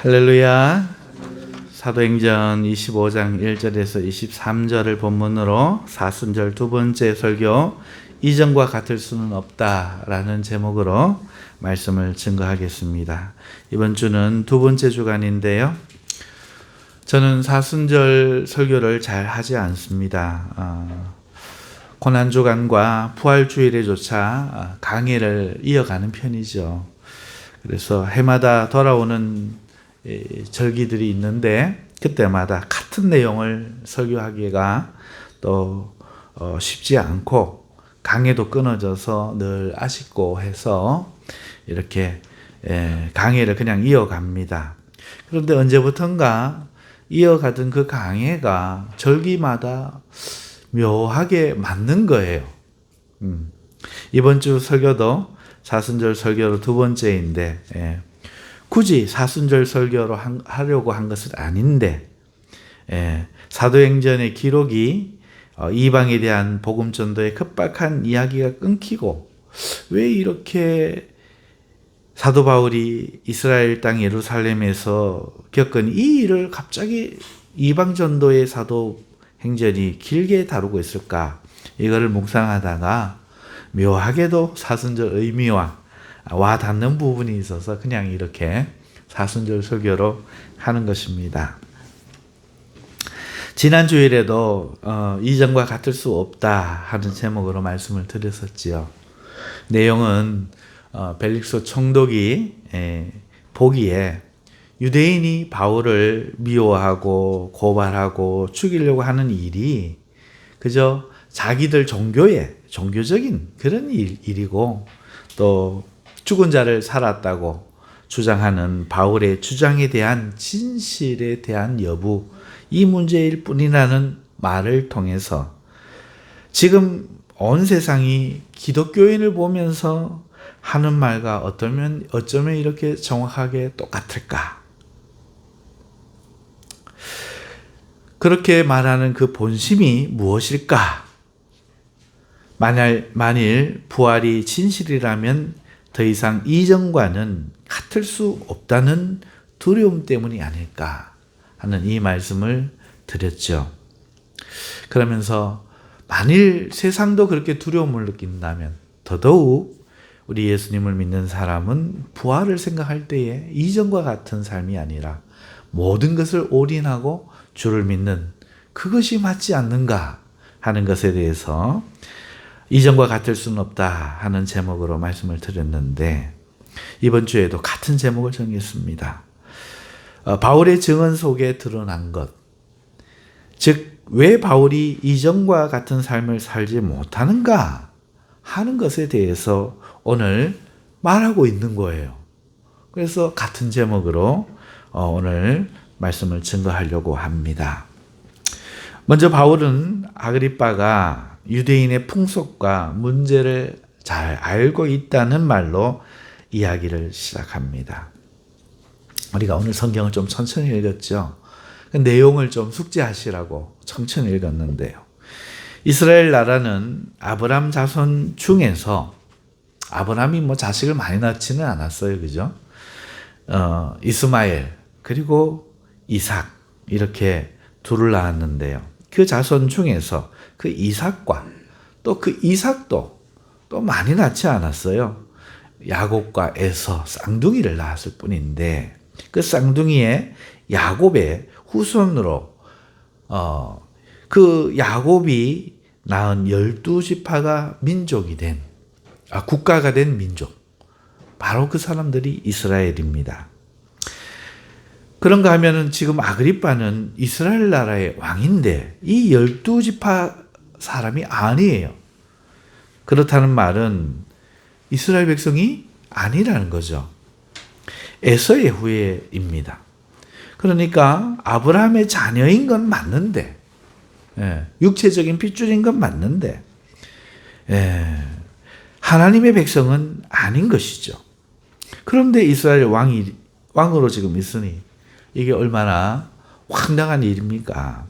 할렐루야. 사도행전 25장 1절에서 23절을 본문으로 사순절 두 번째 설교, 이전과 같을 수는 없다라는 제목으로 말씀을 증거하겠습니다. 이번 주는 두 번째 주간인데요. 저는 사순절 설교를 잘 하지 않습니다. 고난주간과 부활주일에조차 강해를 이어가는 편이죠. 그래서 해마다 돌아오는 절기들이 있는데 그때마다 같은 내용을 설교하기가 또 쉽지 않고 강해도 끊어져서 늘 아쉽고 해서 이렇게 강해를 그냥 이어갑니다. 그런데 언제부턴가 이어가던 그 강해가 절기마다 묘하게 맞는 거예요. 이번 주 설교도 사순절 설교로 두 번째인데 굳이 사순절 설교로 하려고 한 것은 아닌데 사도행전의 기록이 이방에 대한 복음 전도의 급박한 이야기가 끊기고 왜 이렇게 사도 바울이 이스라엘 땅 예루살렘에서 겪은 이 일을 갑자기 이방 전도의 사도행전이 길게 다루고 있을까? 이거를 묵상하다가 묘하게도 사순절 의미와 와 닿는 부분이 있어서 그냥 이렇게 사순절 설교로 하는 것입니다. 지난 주일에도 이전과 같을 수 없다 하는 제목으로 말씀을 드렸었지요. 내용은 벨릭스 총독이 보기에 유대인이 바울을 미워하고 고발하고 죽이려고 하는 일이 그저 자기들 종교적인 그런 일이고 또 죽은 자를 살았다고 주장하는 바울의 주장에 대한 진실에 대한 여부, 이 문제일 뿐이라는 말을 통해서 지금 온 세상이 기독교인을 보면서 하는 말과 어쩌면 이렇게 정확하게 똑같을까? 그렇게 말하는 그 본심이 무엇일까? 만일 부활이 진실이라면 더 이상 이전과는 같을 수 없다는 두려움 때문이 아닐까 하는 이 말씀을 드렸죠. 그러면서 만일 세상도 그렇게 두려움을 느낀다면 더더욱 우리 예수님을 믿는 사람은 부활을 생각할 때에 이전과 같은 삶이 아니라 모든 것을 올인하고 주를 믿는 그것이 맞지 않는가 하는 것에 대해서 이전과 같을 수는 없다 하는 제목으로 말씀을 드렸는데 이번 주에도 같은 제목을 정했습니다. 바울의 증언 속에 드러난 것, 즉 왜 바울이 이전과 같은 삶을 살지 못하는가 하는 것에 대해서 오늘 말하고 있는 거예요. 그래서 같은 제목으로 오늘 말씀을 증거하려고 합니다. 먼저 바울은 아그리빠가 유대인의 풍속과 문제를 잘 알고 있다는 말로 이야기를 시작합니다. 우리가 오늘 성경을 좀 천천히 읽었죠. 내용을 좀 숙지하시라고 천천히 읽었는데요. 이스라엘 나라는 아브람 자손 중에서 아브람이 자식을 많이 낳지는 않았어요. 그죠? 이스마엘 그리고 이삭 이렇게 둘을 낳았는데요. 그 자손 중에서 그 이삭과 또 그 이삭도 또 많이 낳지 않았어요. 야곱과 에서 쌍둥이를 낳았을 뿐인데 그 쌍둥이의 야곱의 후손으로 그 야곱이 낳은 12지파가 민족이 된 국가가 된 민족, 바로 그 사람들이 이스라엘입니다. 그런가 하면은 지금 아그리빠는 이스라엘 나라의 왕인데 이 12지파 사람이 아니에요. 그렇다는 말은 이스라엘 백성이 아니라는 거죠. 에서의 후예입니다. 그러니까 아브라함의 자녀인 건 맞는데 육체적인 핏줄인 건 맞는데 하나님의 백성은 아닌 것이죠. 그런데 이스라엘 왕으로 지금 있으니 이게 얼마나 황당한 일입니까?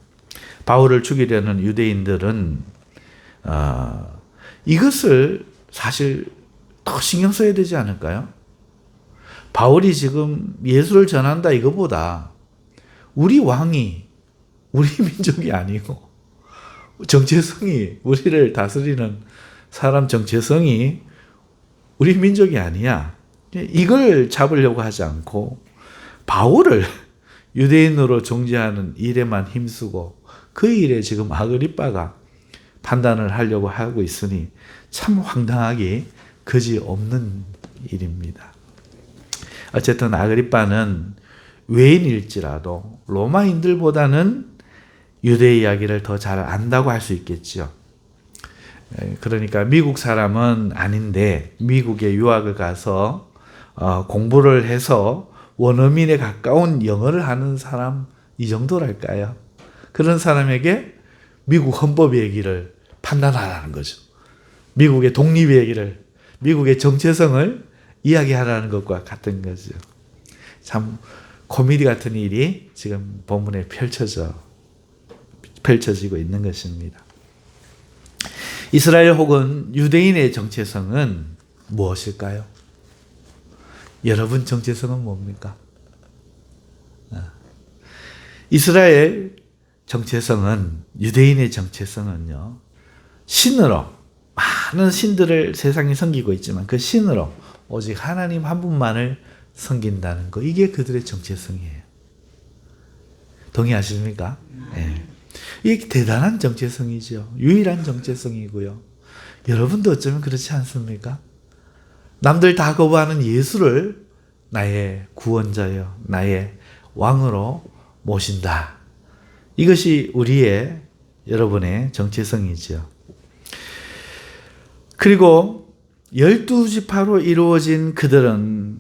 바울을 죽이려는 유대인들은 이것을 사실 더 신경 써야 되지 않을까요? 바울이 지금 예수를 전한다 이거보다 우리 왕이 우리 민족이 아니고 정체성이 우리를 다스리는 사람 정체성이 우리 민족이 아니야. 이걸 잡으려고 하지 않고 바울을 유대인으로 정죄하는 일에만 힘쓰고 그 일에 지금 아그리빠가 판단을 하려고 하고 있으니 참 황당하기 그지없는 일입니다. 어쨌든 아그리빠는 외인일지라도 로마인들보다는 유대 이야기를 더 잘 안다고 할 수 있겠죠. 그러니까 미국 사람은 아닌데 미국에 유학을 가서 공부를 해서 원어민에 가까운 영어를 하는 사람 이 정도랄까요? 그런 사람에게 미국 헌법 얘기를 판단하라는 거죠. 미국의 독립 얘기를, 미국의 정체성을 이야기하라는 것과 같은 거죠. 참 코미디 같은 일이 지금 본문에 펼쳐지고 있는 것입니다. 이스라엘 혹은 유대인의 정체성은 무엇일까요? 여러분 정체성은 뭡니까? 이스라엘 정체성은, 유대인의 정체성은요, 신으로, 많은 신들을 세상에 섬기고 있지만 그 신으로 오직 하나님 한 분만을 섬긴다는 거, 이게 그들의 정체성이에요. 동의하십니까? 네. 이게 대단한 정체성이죠. 유일한 정체성이고요. 여러분도 어쩌면 그렇지 않습니까? 남들 다 거부하는 예수를 나의 구원자여, 나의 왕으로 모신다. 이것이 우리의, 여러분의 정체성이죠. 그리고 12지파로 이루어진 그들은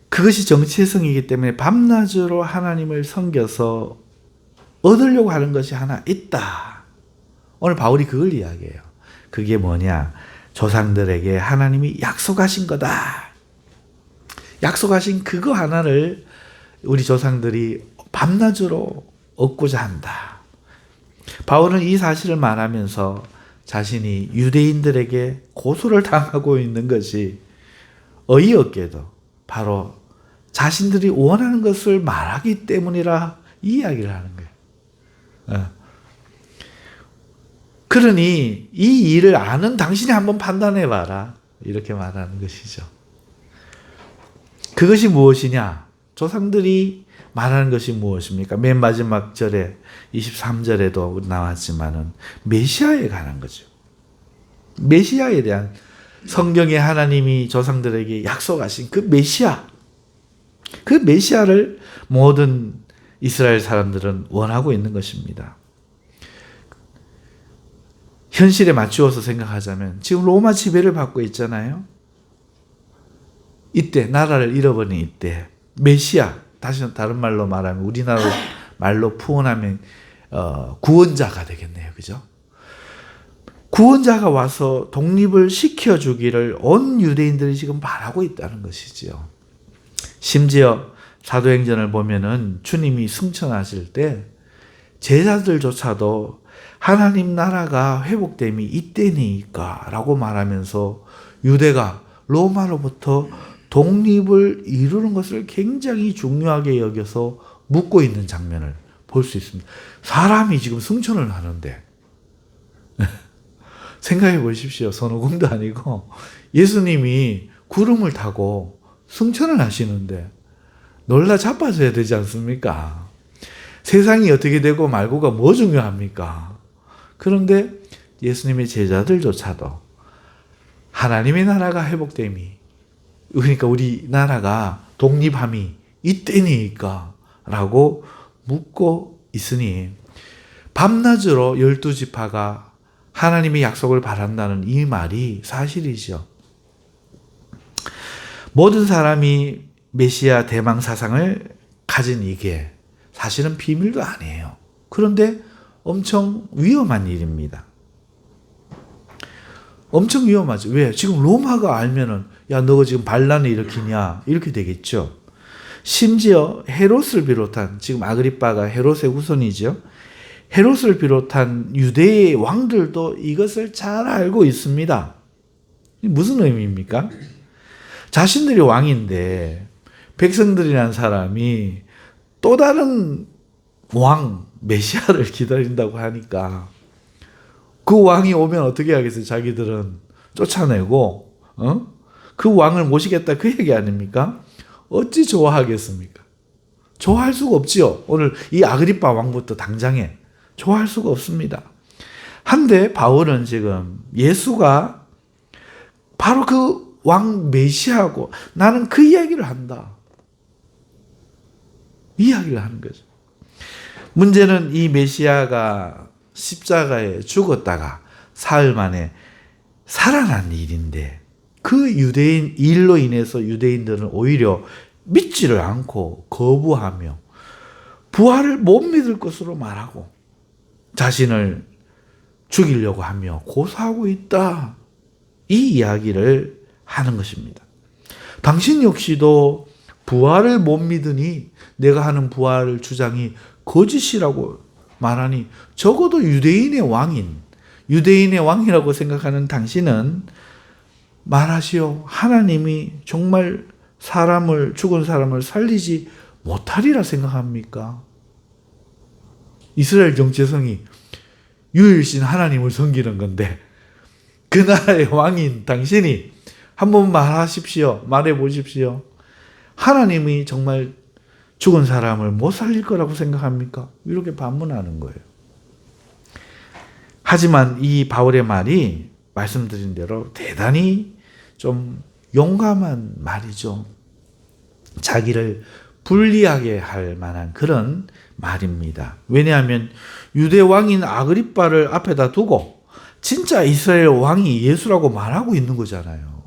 그것이 정체성이기 때문에 밤낮으로 하나님을 섬겨서 얻으려고 하는 것이 하나 있다. 오늘 바울이 그걸 이야기해요. 그게 뭐냐? 조상들에게 하나님이 약속하신 거다. 약속하신 그거 하나를 우리 조상들이 밤낮으로 얻고자 한다. 바울은 이 사실을 말하면서 자신이 유대인들에게 고소를 당하고 있는 것이 어이없게도 바로 자신들이 원하는 것을 말하기 때문이라 이 이야기를 하는 거예요. 그러니 이 일을 아는 당신이 한번 판단해봐라. 이렇게 말하는 것이죠. 그것이 무엇이냐? 조상들이 말하는 것이 무엇입니까? 맨 마지막 절에 23절에도 나왔지만은 메시아에 관한 거죠. 메시아에 대한 성경에 하나님이 조상들에게 약속하신 그 메시아, 그 메시아를 모든 이스라엘 사람들은 원하고 있는 것입니다. 현실에 맞추어서 생각하자면 지금 로마 지배를 받고 있잖아요. 이때 나라를 잃어버린 이때 메시아, 다시 다른 말로 말하면 우리나라 말로 표현하면 구원자가 되겠네요. 그죠? 구원자가 와서 독립을 시켜주기를 온 유대인들이 지금 바라고 있다는 것이죠. 심지어 사도행전을 보면은 주님이 승천하실 때 제자들조차도 하나님 나라가 회복됨이 이때니까 라고 말하면서 유대가 로마로부터 독립을 이루는 것을 굉장히 중요하게 여겨서 묻고 있는 장면을 볼 수 있습니다. 사람이 지금 승천을 하는데 생각해 보십시오. 손오공도 아니고 예수님이 구름을 타고 승천을 하시는데 놀라 자빠져야 되지 않습니까? 세상이 어떻게 되고 말고가 뭐 중요합니까? 그런데 예수님의 제자들조차도 하나님의 나라가 회복됨이, 그러니까 우리나라가 독립함이 이때니까 라고 묻고 있으니 밤낮으로 12지파가 하나님의 약속을 바란다는 이 말이 사실이죠. 모든 사람이 메시아 대망 사상을 가진 이게 사실은 비밀도 아니에요. 그런데 엄청 위험한 일입니다. 엄청 위험하죠. 왜? 지금 로마가 알면은 야, 너가 지금 반란을 일으키냐? 이렇게 되겠죠. 심지어 헤롯을 비롯한, 지금 아그리빠가 헤롯의 후손이죠. 헤롯을 비롯한 유대의 왕들도 이것을 잘 알고 있습니다. 무슨 의미입니까? 자신들이 왕인데 백성들이라는 사람이 또 다른 왕, 메시아를 기다린다고 하니까 그 왕이 오면 어떻게 하겠어요? 자기들은 쫓아내고 그 왕을 모시겠다 그 얘기 아닙니까? 어찌 좋아하겠습니까? 좋아할 수가 없지요. 오늘 이 아그리빠 왕부터 당장에 좋아할 수가 없습니다. 한데 바울은 지금 예수가 바로 그 왕 메시아고 나는 그 이야기를 한다. 이야기를 하는 거죠. 문제는 이 메시아가 십자가에 죽었다가 사흘 만에 살아난 일인데 그 유대인 일로 인해서 유대인들은 오히려 믿지를 않고 거부하며 부활을 못 믿을 것으로 말하고 자신을 죽이려고 하며 고사하고 있다. 이 이야기를 하는 것입니다. 당신 역시도 부활을 못 믿으니 내가 하는 부활 주장이 거짓이라고 말하니 적어도 유대인의 왕이라고 생각하는 당신은 말하시오. 하나님이 정말 죽은 사람을 살리지 못하리라 생각합니까? 이스라엘 정체성이 유일신 하나님을 섬기는 건데 그 나라의 왕인 당신이 한번 말하십시오. 말해보십시오. 하나님이 정말 죽은 사람을 못 살릴 거라고 생각합니까? 이렇게 반문하는 거예요. 하지만 이 바울의 말이 말씀드린 대로 대단히 좀 용감한 말이죠. 자기를 불리하게 할 만한 그런 말입니다. 왜냐하면 유대 왕인 아그리빠를 앞에다 두고 진짜 이스라엘 왕이 예수라고 말하고 있는 거잖아요.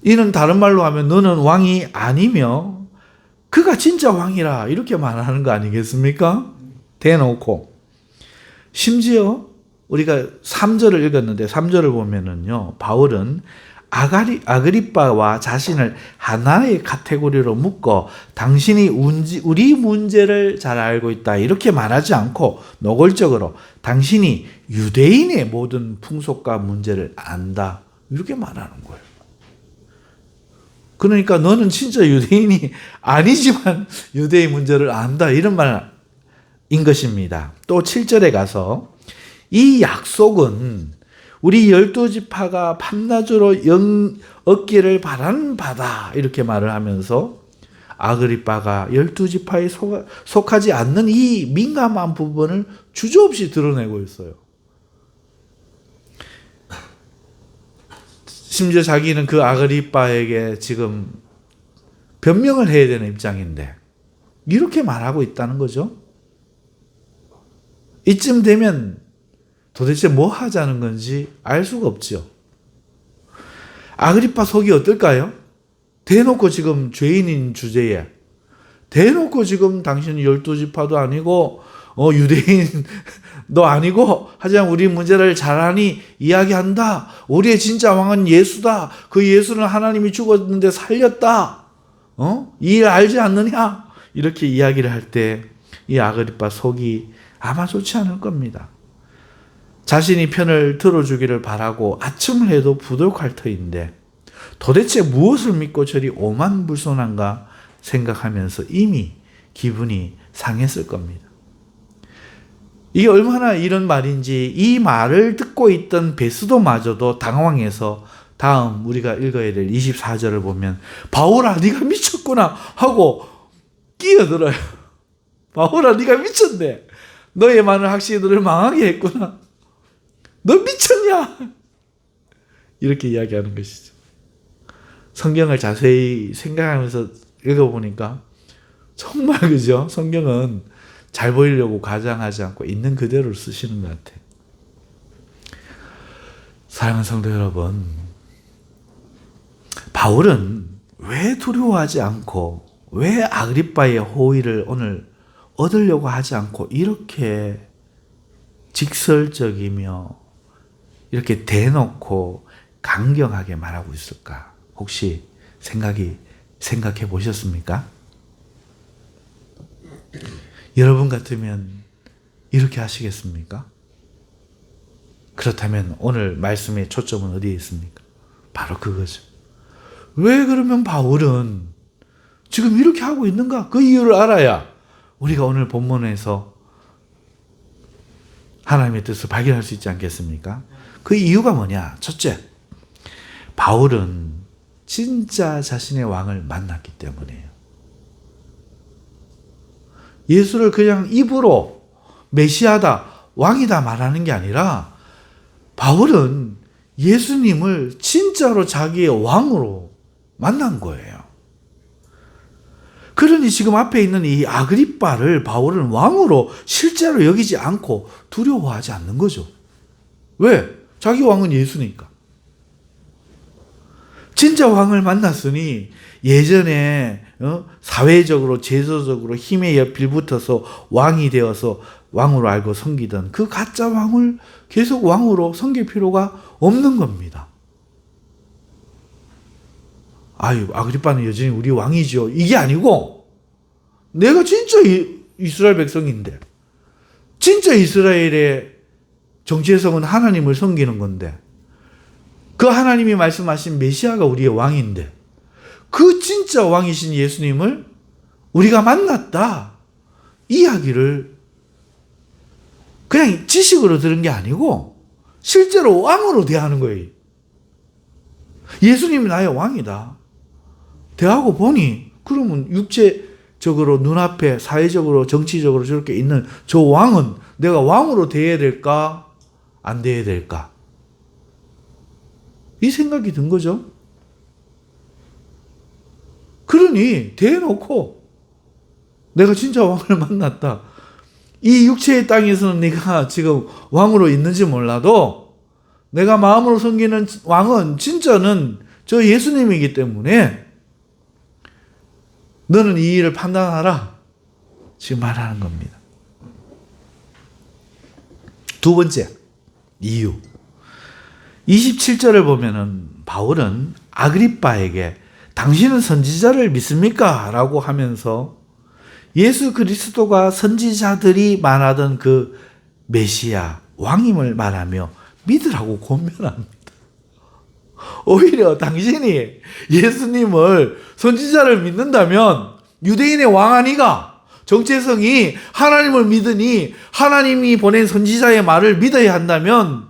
이는 다른 말로 하면 너는 왕이 아니며 그가 진짜 왕이라 이렇게 말하는 거 아니겠습니까? 대놓고. 심지어 우리가 3절을 읽었는데 3절을 보면은요, 바울은 아그리빠와 자신을 하나의 카테고리로 묶어 당신이 우리 문제를 잘 알고 있다 이렇게 말하지 않고 노골적으로 당신이 유대인의 모든 풍속과 문제를 안다 이렇게 말하는 거예요. 그러니까 너는 진짜 유대인이 아니지만 유대인 문제를 안다 이런 말인 것입니다. 또 7절에 가서 이 약속은 우리 12지파가 밤낮으로 얻기를 바라는 바다 이렇게 말을 하면서 아그리빠가 12지파에 속하지 않는 이 민감한 부분을 주저없이 드러내고 있어요. 심지어 자기는 그 아그리빠에게 지금 변명을 해야 되는 입장인데 이렇게 말하고 있다는 거죠. 이쯤 되면 도대체 뭐 하자는 건지 알 수가 없죠. 아그리빠 속이 어떨까요? 대놓고 지금 죄인인 주제에 대놓고 지금 당신은 12지파도 아니고 유대인도 아니고 하지만 우리 문제를 잘 아니 이야기한다. 우리의 진짜 왕은 예수다. 그 예수는 하나님이 죽었는데 살렸다. 이 일 알지 않느냐? 이렇게 이야기를 할 때 이 아그리빠 속이 아마 좋지 않을 겁니다. 자신이 편을 들어주기를 바라고 아첨을 해도 부족할 터인데 도대체 무엇을 믿고 저리 오만불손한가 생각하면서 이미 기분이 상했을 겁니다. 이게 얼마나 이런 말인지 이 말을 듣고 있던 베스도마저도 당황해서 다음 우리가 읽어야 될 24절을 보면 바울아 네가 미쳤구나 하고 끼어들어요. 바울아 네가 미쳤네. 너의 많은 학식들을 망하게 했구나. 너 미쳤냐? 이렇게 이야기하는 것이죠. 성경을 자세히 생각하면서 읽어보니까 정말 그죠? 성경은 잘 보이려고 과장하지 않고 있는 그대로 쓰시는 것 같아요. 사랑하는 성도 여러분, 바울은 왜 두려워하지 않고 왜 아그리빠의 호의를 오늘 얻으려고 하지 않고 이렇게 직설적이며 이렇게 대놓고 강경하게 말하고 있을까? 혹시 생각해 보셨습니까? 여러분 같으면 이렇게 하시겠습니까? 그렇다면 오늘 말씀의 초점은 어디에 있습니까? 바로 그거죠. 왜 그러면 바울은 지금 이렇게 하고 있는가? 그 이유를 알아야 우리가 오늘 본문에서 하나님의 뜻을 발견할 수 있지 않겠습니까? 그 이유가 뭐냐? 첫째, 바울은 진짜 자신의 왕을 만났기 때문이에요. 예수를 그냥 입으로 메시아다, 왕이다 말하는 게 아니라 바울은 예수님을 진짜로 자기의 왕으로 만난 거예요. 그러니 지금 앞에 있는 이 아그리빠를 바울은 왕으로 실제로 여기지 않고 두려워하지 않는 거죠. 왜? 자기 왕은 예수니까. 진짜 왕을 만났으니 예전에 사회적으로 제도적으로 힘에 빌붙어서 왕이 되어서 왕으로 알고 섬기던 그 가짜 왕을 계속 왕으로 섬길 필요가 없는 겁니다. 아유, 아그리빠는 여전히 우리 왕이죠. 이게 아니고 내가 진짜 이스라엘 백성인데, 진짜 이스라엘의 정체성은 하나님을 섬기는 건데, 그 하나님이 말씀하신 메시아가 우리의 왕인데, 그 진짜 왕이신 예수님을 우리가 만났다, 이야기를 그냥 지식으로 들은 게 아니고 실제로 왕으로 대하는 거예요. 예수님이 나의 왕이다 대하고 보니, 그러면 육체적으로 눈앞에 사회적으로 정치적으로 저렇게 있는 저 왕은 내가 왕으로 대해야 될까 안 대해야 될까, 이 생각이 든 거죠. 그러니 대놓고 내가 진짜 왕을 만났다, 이 육체의 땅에서는 네가 지금 왕으로 있는지 몰라도 내가 마음으로 섬기는 왕은 진짜는 저 예수님이기 때문에 너는 이 일을 판단하라, 지금 말하는 겁니다. 두 번째 이유, 27절을 보면은 바울은 아그리빠에게 당신은 선지자를 믿습니까? 라고 하면서 예수 그리스도가 선지자들이 말하던 그 메시아 왕임을 말하며 믿으라고 권면합니다. 오히려 당신이 예수님을 선지자를 믿는다면 유대인의 왕 아니가? 정체성이 하나님을 믿으니 하나님이 보낸 선지자의 말을 믿어야 한다면,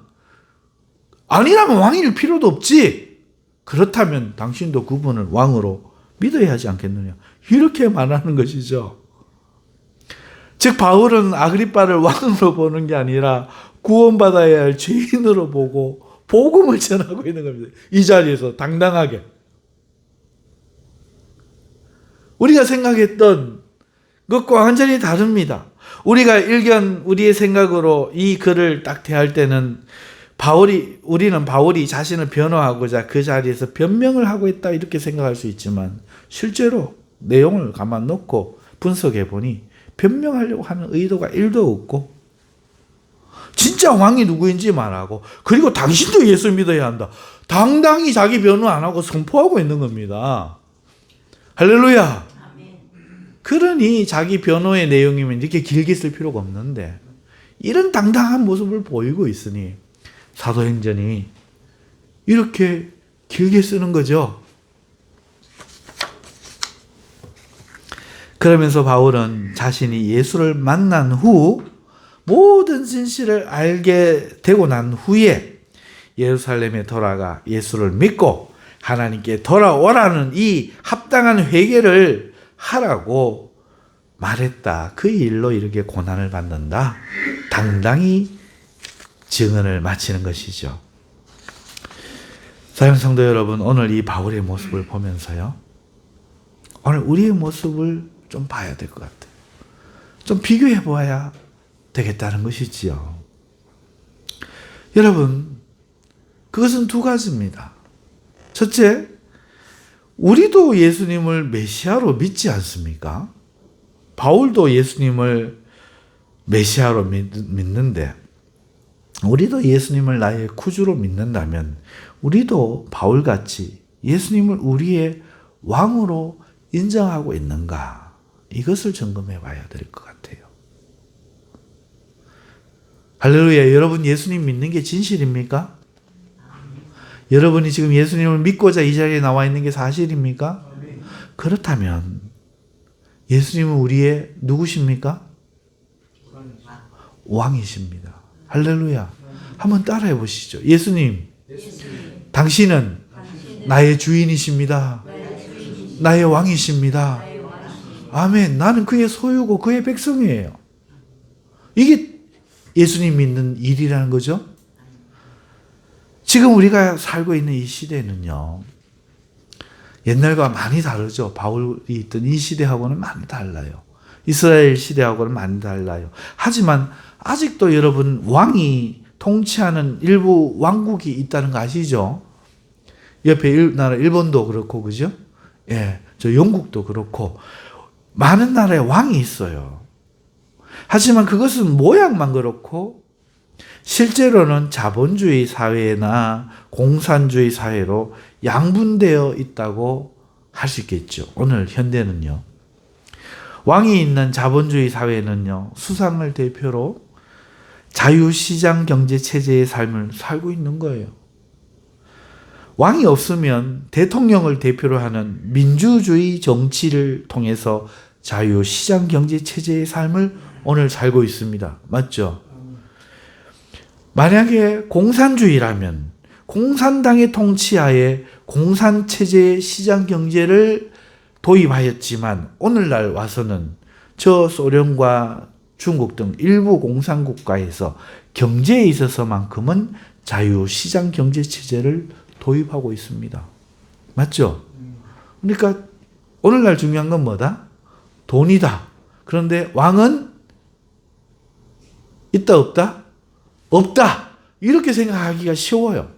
아니라면 왕일 필요도 없지. 그렇다면 당신도 그분을 왕으로 믿어야 하지 않겠느냐, 이렇게 말하는 것이죠. 즉 바울은 아그리빠를 왕으로 보는 게 아니라 구원받아야 할 죄인으로 보고 복음을 전하고 있는 겁니다. 이 자리에서 당당하게. 우리가 생각했던 것과 완전히 다릅니다. 우리가 우리의 생각으로 이 글을 딱 대할 때는 우리는 바울이 자신을 변호하고자 그 자리에서 변명을 하고 있다, 이렇게 생각할 수 있지만 실제로 내용을 가만 놓고 분석해 보니 변명하려고 하는 의도가 1도 없고, 진짜 왕이 누구인지 말하고, 그리고 당신도 예수 믿어야 한다, 당당히 자기 변호 안 하고 선포하고 있는 겁니다. 할렐루야. 그러니 자기 변호의 내용이면 이렇게 길게 쓸 필요가 없는데 이런 당당한 모습을 보이고 있으니 사도행전이 이렇게 길게 쓰는 거죠. 그러면서 바울은 자신이 예수를 만난 후 모든 진실을 알게 되고 난 후에 예루살렘에 돌아가 예수를 믿고 하나님께 돌아오라는 이 합당한 회개를 하라고 말했다. 그 일로 이렇게 고난을 받는다, 당당히 증언을 마치는 것이죠. 사랑하는 성도 여러분, 오늘 이 바울의 모습을 보면서요, 오늘 우리의 모습을 좀 봐야 될 것 같아요. 좀 비교해 보아야 되겠다는 것이지요. 여러분, 그것은 두 가지입니다. 첫째, 우리도 예수님을 메시아로 믿지 않습니까? 바울도 예수님을 메시아로 믿는데, 우리도 예수님을 나의 구주로 믿는다면 우리도 바울같이 예수님을 우리의 왕으로 인정하고 있는가, 이것을 점검해 봐야 될 것 같아요. 할렐루야. 여러분, 예수님 믿는 게 진실입니까? 여러분이 지금 예수님을 믿고자 이 자리에 나와 있는 게 사실입니까? 그렇다면 예수님은 우리의 누구십니까? 왕이십니다. 할렐루야. 한번 따라해 보시죠. 예수님, 당신은 나의 주인이십니다. 나의 왕이십니다. 아멘. 나는 그의 소유고 그의 백성이에요. 이게 예수님 믿는 일이라는 거죠. 지금 우리가 살고 있는 이 시대는요, 옛날과 많이 다르죠. 바울이 있던 이 시대하고는 많이 달라요. 이스라엘 시대하고는 많이 달라요. 하지만 아직도 여러분 왕이 통치하는 일부 왕국이 있다는 거 아시죠? 옆에 나라 일본도 그렇고, 그죠? 예, 저 영국도 그렇고 많은 나라에 왕이 있어요. 하지만 그것은 모양만 그렇고 실제로는 자본주의 사회나 공산주의 사회로 양분되어 있다고 할 수 있겠죠. 오늘 현대는요. 왕이 있는 자본주의 사회는요, 수상을 대표로 자유시장 경제 체제의 삶을 살고 있는 거예요. 왕이 없으면 대통령을 대표로 하는 민주주의 정치를 통해서 자유시장 경제 체제의 삶을 오늘 살고 있습니다. 맞죠? 만약에 공산주의라면 공산당의 통치하에 공산체제의 시장 경제를 도입하였지만 오늘날 와서는 저 소련과 중국 등 일부 공산국가에서 경제에 있어서만큼은 자유시장 경제체제를 도입하고 있습니다. 맞죠? 그러니까 오늘날 중요한 건 뭐다? 돈이다. 그런데 왕은 있다 없다? 없다. 이렇게 생각하기가 쉬워요.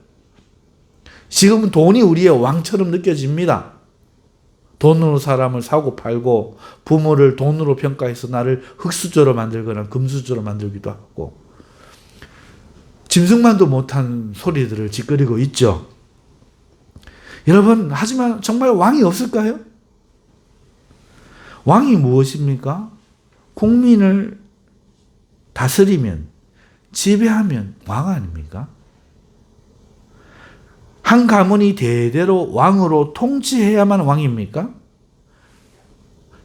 지금은 돈이 우리의 왕처럼 느껴집니다. 돈으로 사람을 사고 팔고 부모를 돈으로 평가해서 나를 흙수저로 만들거나 금수저로 만들기도 하고 짐승만도 못한 소리들을 짓거리고 있죠. 여러분, 하지만 정말 왕이 없을까요? 왕이 무엇입니까? 국민을 다스리면, 지배하면 왕 아닙니까? 한 가문이 대대로 왕으로 통치해야만 왕입니까?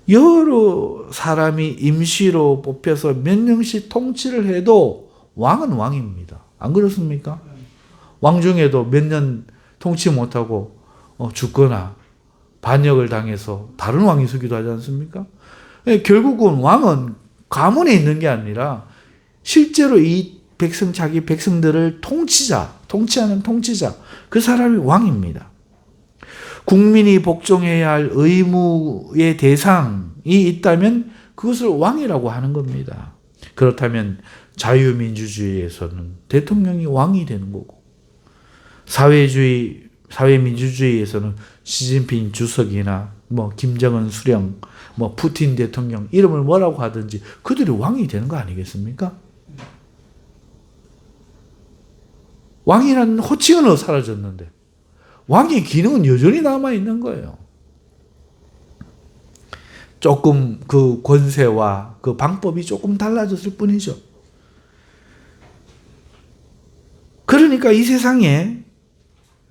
여러 사람이 임시로 뽑혀서 몇 년씩 통치를 해도 왕은 왕입니다. 안 그렇습니까? 왕 중에도 몇 년 통치 못하고 죽거나 반역을 당해서 다른 왕이 서기도 하지 않습니까? 결국은 왕은 가문에 있는 게 아니라 실제로 이 백성, 자기 백성들을 통치하는 통치자, 그 사람이 왕입니다. 국민이 복종해야 할 의무의 대상이 있다면 그것을 왕이라고 하는 겁니다. 그렇다면 자유민주주의에서는 대통령이 왕이 되는 거고, 사회민주주의에서는 시진핑 주석이나 김정은 수령, 푸틴 대통령, 이름을 뭐라고 하든지 그들이 왕이 되는 거 아니겠습니까? 왕이라는 호칭은 사라졌는데 왕의 기능은 여전히 남아있는 거예요. 조금 그 권세와 그 방법이 조금 달라졌을 뿐이죠. 그러니까 이 세상에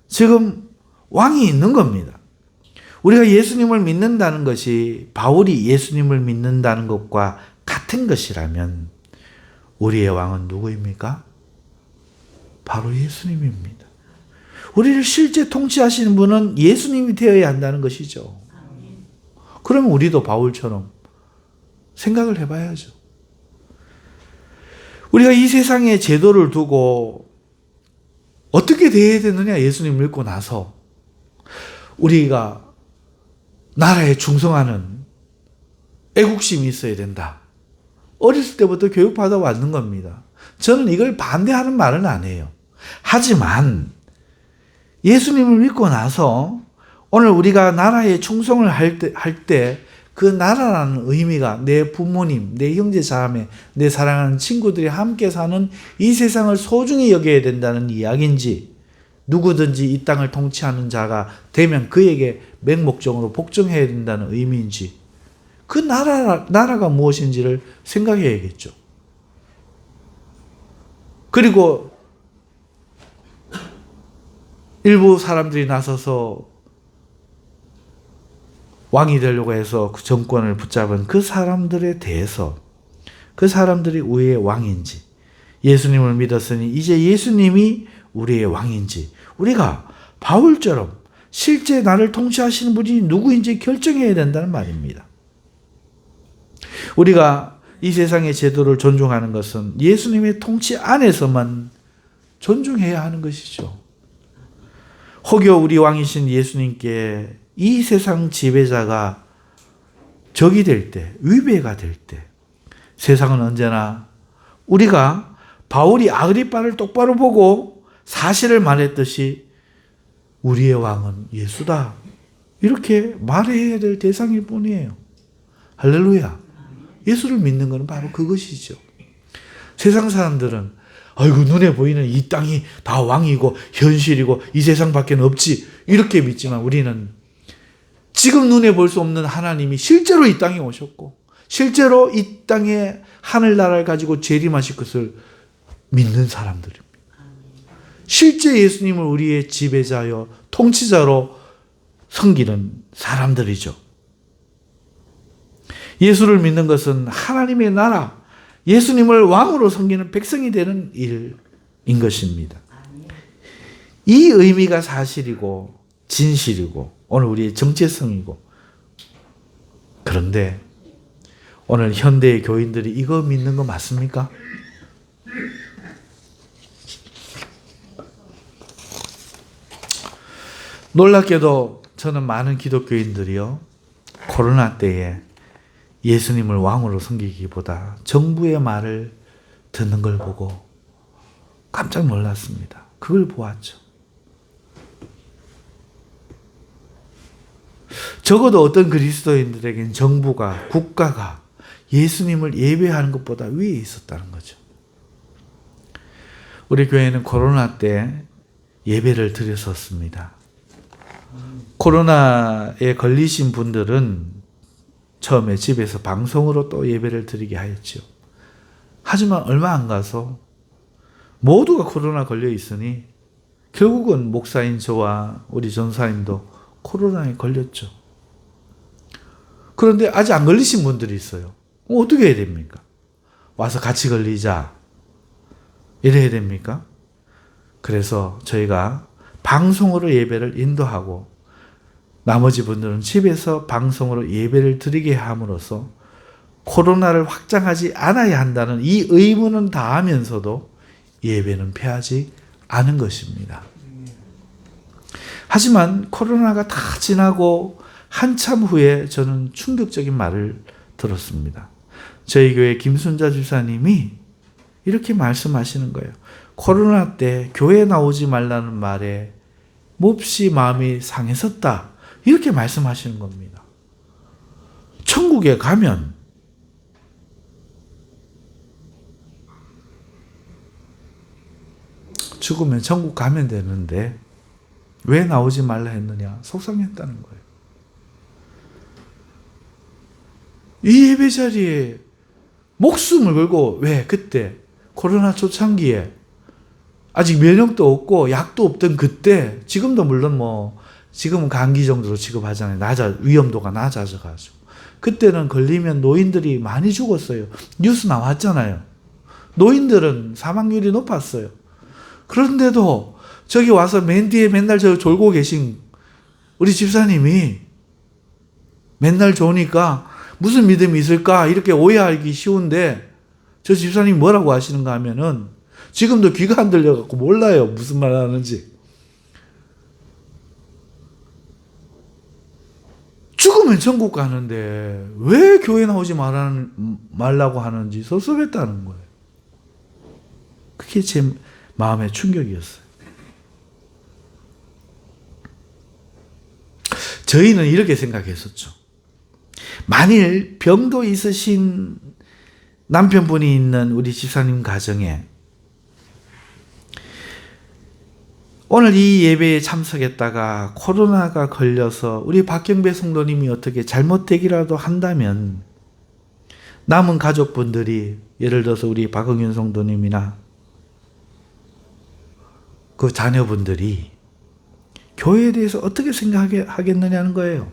지금 왕이 있는 겁니다. 우리가 예수님을 믿는다는 것이 바울이 예수님을 믿는다는 것과 같은 것이라면 우리의 왕은 누구입니까? 바로 예수님입니다. 우리를 실제 통치하시는 분은 예수님이 되어야 한다는 것이죠. 그러면 우리도 바울처럼 생각을 해봐야죠. 우리가 이 세상에 제도를 두고 어떻게 대해야 되느냐, 예수님 믿고 나서 우리가 나라에 충성하는 애국심이 있어야 된다. 어렸을 때부터 교육받아 왔는 겁니다. 저는 이걸 반대하는 말은 안 해요. 하지만 예수님을 믿고 나서 오늘 우리가 나라에 충성을 할 때 그 나라라는 의미가 내 부모님, 내 형제 자매, 내 사랑하는 친구들이 함께 사는 이 세상을 소중히 여겨야 된다는 이야기인지, 누구든지 이 땅을 통치하는 자가 되면 그에게 맹목적으로 복종해야 된다는 의미인지, 그 나라가 무엇인지를 생각해야겠죠. 그리고 일부 사람들이 나서서 왕이 되려고 해서 그 정권을 붙잡은 그 사람들에 대해서 그 사람들이 우리의 왕인지, 예수님을 믿었으니 이제 예수님이 우리의 왕인지 우리가 바울처럼 실제 나를 통치하시는 분이 누구인지 결정해야 된다는 말입니다. 우리가 이 세상의 제도를 존중하는 것은 예수님의 통치 안에서만 존중해야 하는 것이죠. 혹여 우리 왕이신 예수님께 이 세상 지배자가 적이 될 때, 위배가 될 때, 세상은 언제나 우리가 바울이 아그리빠를 똑바로 보고 사실을 말했듯이 우리의 왕은 예수다, 이렇게 말해야 될 대상일 뿐이에요. 할렐루야. 예수를 믿는 것은 바로 그것이죠. 세상 사람들은 아이고 눈에 보이는 이 땅이 다 왕이고 현실이고 이 세상밖에 없지 이렇게 믿지만 우리는 지금 눈에 볼 수 없는 하나님이 실제로 이 땅에 오셨고 실제로 이 땅에 하늘나라를 가지고 재림하실 것을 믿는 사람들입니다. 실제 예수님을 우리의 지배자여 통치자로 섬기는 사람들이죠. 예수를 믿는 것은 하나님의 나라, 예수님을 왕으로 섬기는 백성이 되는 일인 것입니다. 이 의미가 사실이고 진실이고 오늘 우리의 정체성이고, 그런데 오늘 현대의 교인들이 이거 믿는 거 맞습니까? 놀랍게도 저는 많은 기독교인들이요, 코로나 때에 예수님을 왕으로 섬기기보다 정부의 말을 듣는 걸 보고 깜짝 놀랐습니다. 그걸 보았죠. 적어도 어떤 그리스도인들에게는 정부가, 국가가 예수님을 예배하는 것보다 위에 있었다는 거죠. 우리 교회는 코로나 때 예배를 드렸었습니다. 코로나에 걸리신 분들은 처음에 집에서 방송으로 또 예배를 드리게 하였죠. 하지만 얼마 안 가서 모두가 코로나 걸려 있으니 결국은 목사인 저와 우리 전사님도 코로나에 걸렸죠. 그런데 아직 안 걸리신 분들이 있어요. 어떻게 해야 됩니까? 와서 같이 걸리자 이래야 됩니까? 그래서 저희가 방송으로 예배를 인도하고 나머지 분들은 집에서 방송으로 예배를 드리게 함으로써 코로나를 확장하지 않아야 한다는 이 의무는 다하면서도 예배는 피하지 않은 것입니다. 하지만 코로나가 다 지나고 한참 후에 저는 충격적인 말을 들었습니다. 저희 교회 김순자 집사님이 이렇게 말씀하시는 거예요. 코로나 때 교회 나오지 말라는 말에 몹시 마음이 상했었다, 이렇게 말씀하시는 겁니다. 천국에 가면 죽으면 천국 가면 되는데 왜 나오지 말라 했느냐, 속상했다는 거예요. 이 예배 자리에 목숨을 걸고, 왜 그때 코로나 초창기에 아직 면역도 없고 약도 없던 그때, 지금도 물론 지금은 감기 정도로 취급하잖아요. 위험도가 낮아져가지고. 그때는 걸리면 노인들이 많이 죽었어요. 뉴스 나왔잖아요. 노인들은 사망률이 높았어요. 그런데도 저기 와서 맨 뒤에 맨날 저 졸고 계신 우리 집사님이 맨날 좋으니까 무슨 믿음이 있을까 이렇게 오해하기 쉬운데, 저 집사님이 뭐라고 하시는가 하면은 지금도 귀가 안 들려갖고 몰라요, 무슨 말 하는지. 죽으면 천국 가는데 왜 교회 나오지 말라고 하는지 섭섭했다는 거예요. 그게 제 마음의 충격이었어요. 저희는 이렇게 생각했었죠. 만일 병도 있으신 남편분이 있는 우리 집사님 가정에 오늘 이 예배에 참석했다가 코로나가 걸려서 우리 박경배 성도님이 어떻게 잘못되기라도 한다면 남은 가족분들이, 예를 들어서 우리 박흥윤 성도님이나 그 자녀분들이 교회에 대해서 어떻게 생각하겠느냐는 거예요.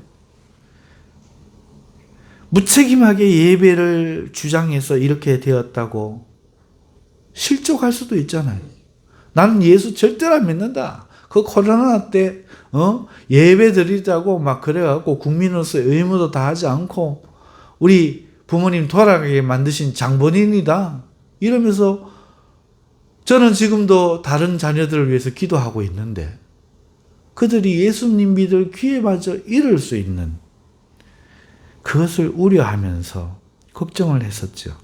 무책임하게 예배를 주장해서 이렇게 되었다고 실족할 수도 있잖아요. 나는 예수 절대로 안 믿는다. 그 코로나 때 예배 드리자고 막 그래갖고 국민으로서 의무도 다하지 않고 우리 부모님 돌아가게 만드신 장본인이다. 이러면서 저는 지금도 다른 자녀들을 위해서 기도하고 있는데 그들이 예수님 믿을 기회마저 잃을 수 있는 그것을 우려하면서 걱정을 했었죠.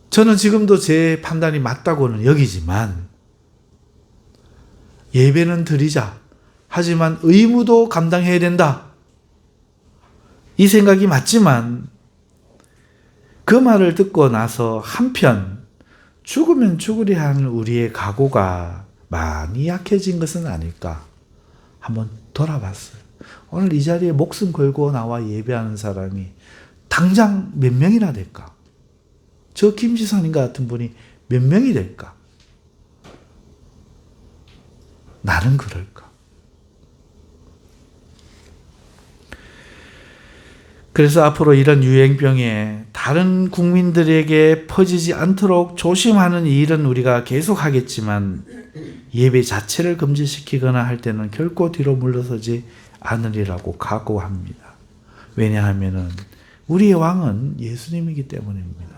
저는 지금도 제 판단이 맞다고는 여기지만 예배는 드리자. 하지만 의무도 감당해야 된다. 이 생각이 맞지만 그 말을 듣고 나서 한편 죽으면 죽으려 하는 우리의 각오가 많이 약해진 것은 아닐까 한번 돌아봤어요. 오늘 이 자리에 목숨 걸고 나와 예배하는 사람이 당장 몇 명이나 될까? 저 김지선님 같은 분이 몇 명이 될까? 나는 그럴까? 그래서 앞으로 이런 유행병에 다른 국민들에게 퍼지지 않도록 조심하는 일은 우리가 계속하겠지만 예배 자체를 금지시키거나 할 때는 결코 뒤로 물러서지 않으리라고 각오합니다. 왜냐하면 우리의 왕은 예수님이기 때문입니다.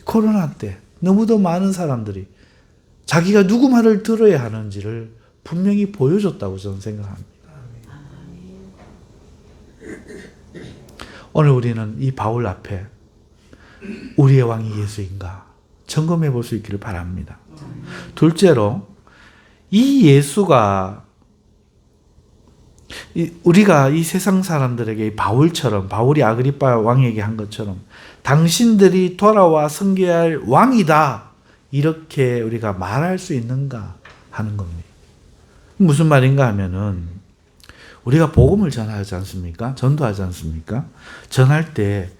코로나 때 너무도 많은 사람들이 자기가 누구 말을 들어야 하는지를 분명히 보여줬다고 저는 생각합니다. 오늘 우리는 이 바울 앞에 우리의 왕이 예수인가 점검해 볼 수 있기를 바랍니다. 둘째로 이 예수가 우리가 이 세상 사람들에게 바울처럼 바울이 아그리파 왕에게 한 것처럼 당신들이 돌아와 섬겨야 할 왕이다 이렇게 우리가 말할 수 있는가 하는 겁니다. 무슨 말인가 하면은 우리가 복음을 전하지 않습니까? 전도하지 않습니까? 전할 때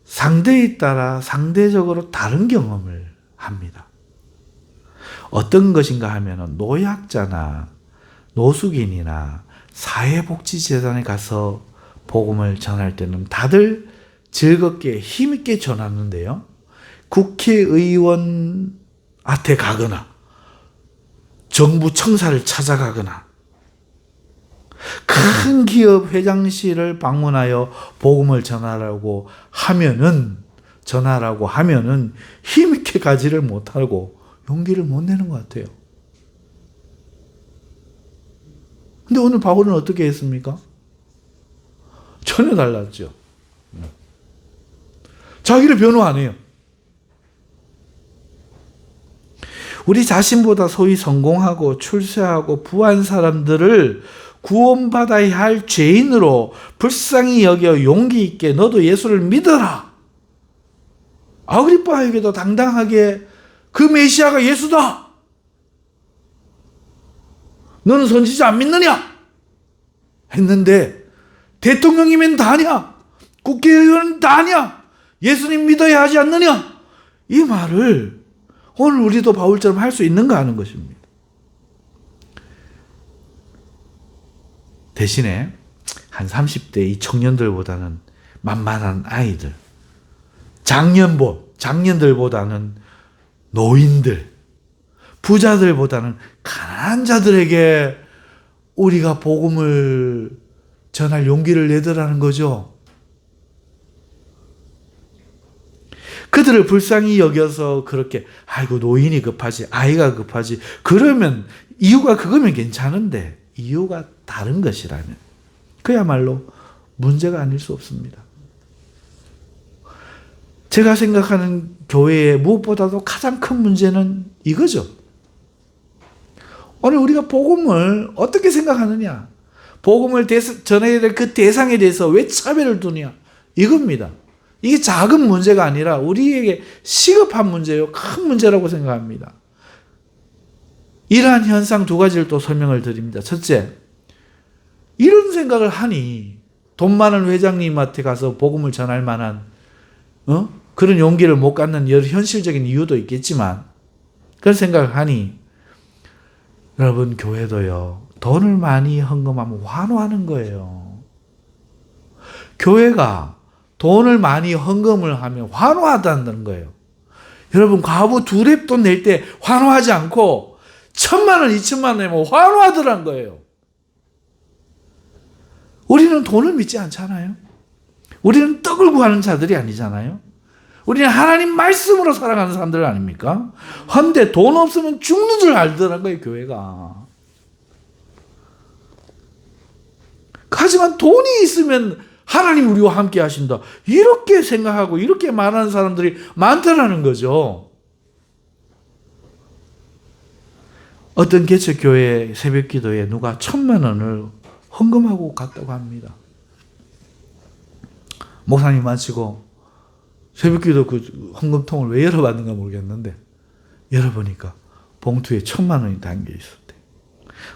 상대에 따라 상대적으로 다른 경험을 합니다. 어떤 것인가 하면은 노약자나 노숙인이나 사회복지재단에 가서 복음을 전할 때는 다들 즐겁게 힘있게 전하는데요. 국회의원한테 가거나 정부 청사를 찾아가거나 큰 기업 회장실을 방문하여 복음을 전하라고 하면은 힘있게 가지를 못하고 용기를 못 내는 것 같아요. 근데 오늘 바울은 어떻게 했습니까? 전혀 달랐죠. 자기를 변호 안 해요. 우리 자신보다 소위 성공하고 출세하고 부한 사람들을 구원받아야 할 죄인으로 불쌍히 여겨 용기 있게 너도 예수를 믿어라. 아그리빠에게도 당당하게 그 메시아가 예수다. 너는 선지자 안 믿느냐? 했는데 대통령이면 다냐? 국회의원은 다냐? 예수님 믿어야 하지 않느냐? 이 말을 오늘 우리도 바울처럼 할 수 있는가 하는 것입니다. 대신에 한 30대 이 청년들보다는 만만한 아이들, 장년들보다는 노인들, 부자들보다는 가난한 자들에게 우리가 복음을 전할 용기를 내더라는 거죠. 그들을 불쌍히 여겨서 그렇게 아이고 노인이 급하지 아이가 급하지 그러면 이유가 그거면 괜찮은데 이유가 다른 것이라면 그야말로 문제가 아닐 수 없습니다. 제가 생각하는 교회의 무엇보다도 가장 큰 문제는 이거죠. 오늘 우리가 복음을 어떻게 생각하느냐, 복음을 전해야 될 그 대상에 대해서 왜 차별을 두냐, 이겁니다. 이게 작은 문제가 아니라 우리에게 시급한 문제예요. 큰 문제라고 생각합니다. 이러한 현상 두 가지를 또 설명을 드립니다. 첫째, 이런 생각을 하니 돈 많은 회장님한테 가서 복음을 전할 만한 그런 용기를 못 갖는 여러 현실적인 이유도 있겠지만 그런 생각을 하니 여러분, 교회도요, 돈을 많이 헌금하면 환호하는 거예요. 교회가 돈을 많이 헌금을 하면 환호하다는 거예요. 여러분, 과부 두 랩돈 낼 때 환호하지 않고 1,000만 원, 2,000만 원 내면 환호하더란 거예요. 우리는 돈을 믿지 않잖아요. 우리는 떡을 구하는 자들이 아니잖아요. 우리는 하나님 말씀으로 살아가는 사람들 아닙니까? 헌데 돈 없으면 죽는 줄 알더란 거예요, 교회가. 하지만 돈이 있으면 하나님 우리와 함께 하신다, 이렇게 생각하고 이렇게 말하는 사람들이 많다라는 거죠. 어떤 개척교회 새벽기도에 누가 1,000만 원을 헌금하고 갔다고 합니다. 목사님 마치고 새벽기도 그 헌금통을 왜 열어봤는가 모르겠는데 열어보니까 봉투에 1,000만 원이 담겨 있었대.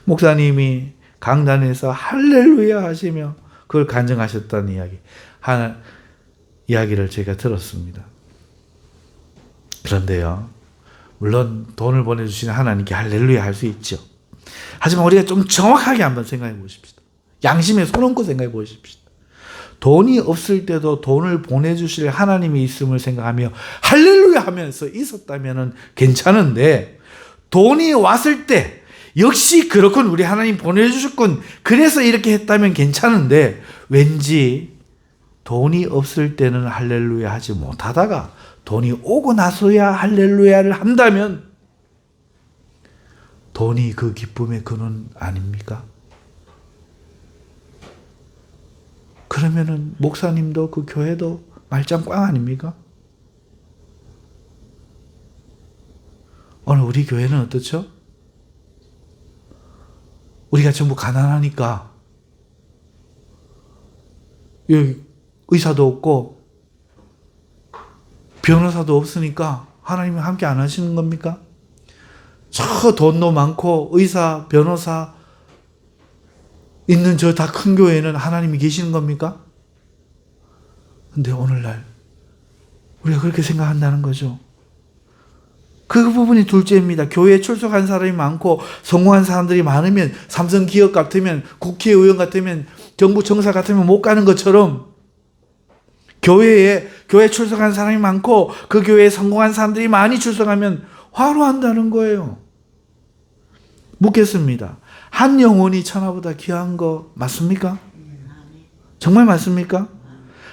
목사님이 강단에서 할렐루야 하시며 그걸 간증하셨다는 이야기를 제가 들었습니다. 그런데요, 물론 돈을 보내주시는 하나님께 할렐루야 할 수 있죠. 하지만 우리가 좀 정확하게 한번 생각해 보십시다. 양심에 손 얹고 생각해 보십시다. 돈이 없을 때도 돈을 보내주실 하나님이 있음을 생각하며 할렐루야 하면서 있었다면 괜찮은데, 돈이 왔을 때 역시 그렇군, 우리 하나님 보내주셨군, 그래서 이렇게 했다면 괜찮은데, 왠지 돈이 없을 때는 할렐루야 하지 못하다가 돈이 오고 나서야 할렐루야를 한다면 돈이 그 기쁨의 근원 아닙니까? 그러면은 목사님도 그 교회도 말짱 꽝 아닙니까? 오늘 우리 교회는 어떻죠? 우리가 전부 가난하니까 여기 의사도 없고 변호사도 없으니까 하나님이 함께 안 하시는 겁니까? 저 돈도 많고 의사, 변호사 있는 저 다 큰 교회에는 하나님이 계시는 겁니까? 근데 오늘날 우리가 그렇게 생각한다는 거죠. 그 부분이 둘째입니다. 교회에 출석한 사람이 많고 성공한 사람들이 많으면, 삼성 기업 같으면, 국회의원 같으면, 정부 청사 같으면 못 가는 것처럼 교회에 출석한 사람이 많고 그 교회에 성공한 사람들이 많이 출석하면 환호한다는 거예요. 묻겠습니다. 한 영혼이 천하보다 귀한 거 맞습니까? 정말 맞습니까?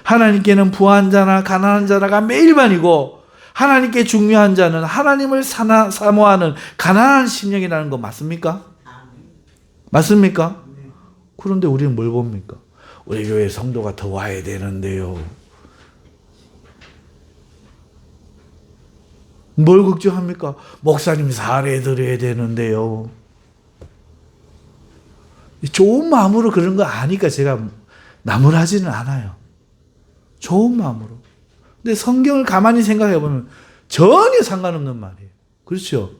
하나님께는 부한 자나 가난한 자가 매일반이고 하나님께 중요한 자는 하나님을 사모하는 가난한 심령이라는 거 맞습니까? 맞습니까? 그런데 우리는 뭘 봅니까? 우리 교회 성도가 더 와야 되는데요. 뭘 걱정합니까? 목사님 사례드려야 되는데요. 좋은 마음으로 그런 거 아니까 제가 나무라지는 않아요. 좋은 마음으로. 근데 성경을 가만히 생각해 보면 전혀 상관없는 말이에요. 그렇죠?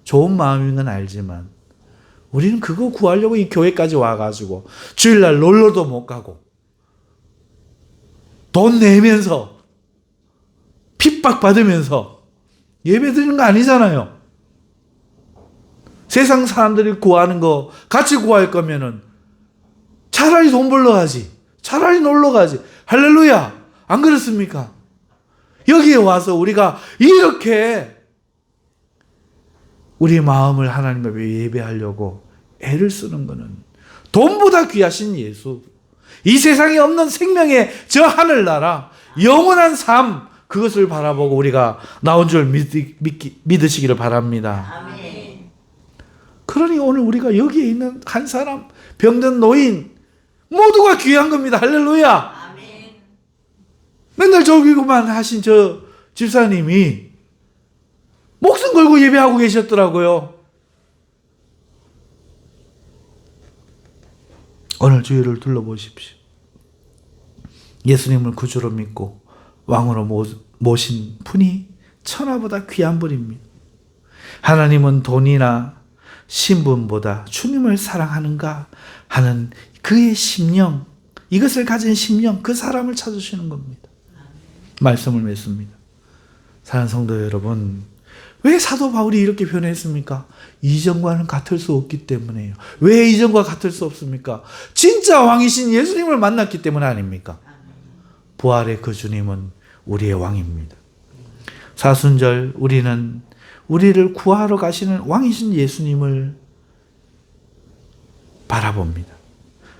좋은 마음인 건 알지만 우리는 그거 구하려고 이 교회까지 와가지고 주일날 놀러도 못 가고 돈 내면서 핍박받으면서 예배 드리는 거 아니잖아요. 세상 사람들이 구하는 거 같이 구할 거면은 차라리 돈 벌러 가지, 차라리 놀러 가지. 할렐루야, 안 그렇습니까? 여기에 와서 우리가 이렇게 우리 마음을 하나님 앞에 예배하려고 애를 쓰는 것은 돈보다 귀하신 예수, 이 세상에 없는 생명의 저 하늘나라, 영원한 삶, 그것을 바라보고 우리가 나온 줄 믿으시기를 바랍니다. 아멘. 그러니 오늘 우리가 여기에 있는 한 사람, 병든 노인 모두가 귀한 겁니다. 할렐루야. 아멘. 맨날 저기고만 하신 저 집사님이 목숨 걸고 예배하고 계셨더라고요. 오늘 주위를 둘러보십시오. 예수님을 구주로 믿고 왕으로 모신 분이 천하보다 귀한 분입니다. 하나님은 돈이나 신분보다 주님을 사랑하는가 하는 그의 심령, 이것을 가진 심령, 그 사람을 찾으시는 겁니다. 말씀을 맺습니다. 사랑하는 성도 여러분, 왜 사도 바울이 이렇게 변했습니까? 이전과는 같을 수 없기 때문에요. 왜 이전과 같을 수 없습니까? 진짜 왕이신 예수님을 만났기 때문 아닙니까? 부활의 그 주님은 우리의 왕입니다. 사순절 우리는 우리를 구하러 가시는 왕이신 예수님을 바라봅니다.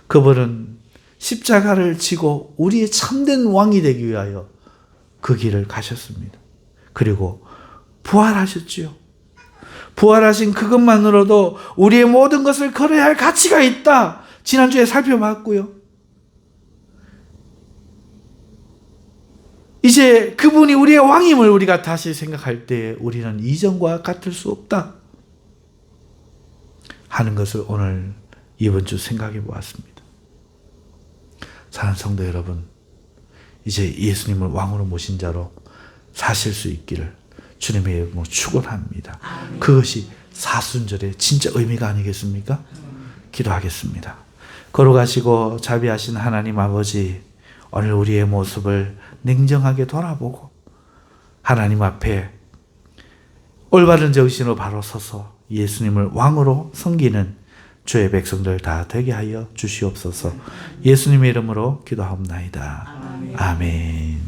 그분은 십자가를 지고 우리의 참된 왕이 되기 위하여 그 길을 가셨습니다. 그리고 부활하셨지요. 부활하신 그것만으로도 우리의 모든 것을 걸어야 할 가치가 있다. 지난주에 살펴봤고요. 이제 그분이 우리의 왕임을 우리가 다시 생각할 때 우리는 이전과 같을 수 없다 하는 것을 오늘 이번 주 생각해 보았습니다. 사랑하는 성도 여러분, 이제 예수님을 왕으로 모신 자로 사실 수 있기를 주님의 이름으로 축원합니다. 그것이 사순절의 진짜 의미가 아니겠습니까? 기도하겠습니다. 걸어가시고 자비하신 하나님 아버지, 오늘 우리의 모습을 냉정하게 돌아보고 하나님 앞에 올바른 정신으로 바로 서서 예수님을 왕으로 섬기는 주의 백성들 다 되게 하여 주시옵소서. 예수님의 이름으로 기도하옵나이다. 아멘.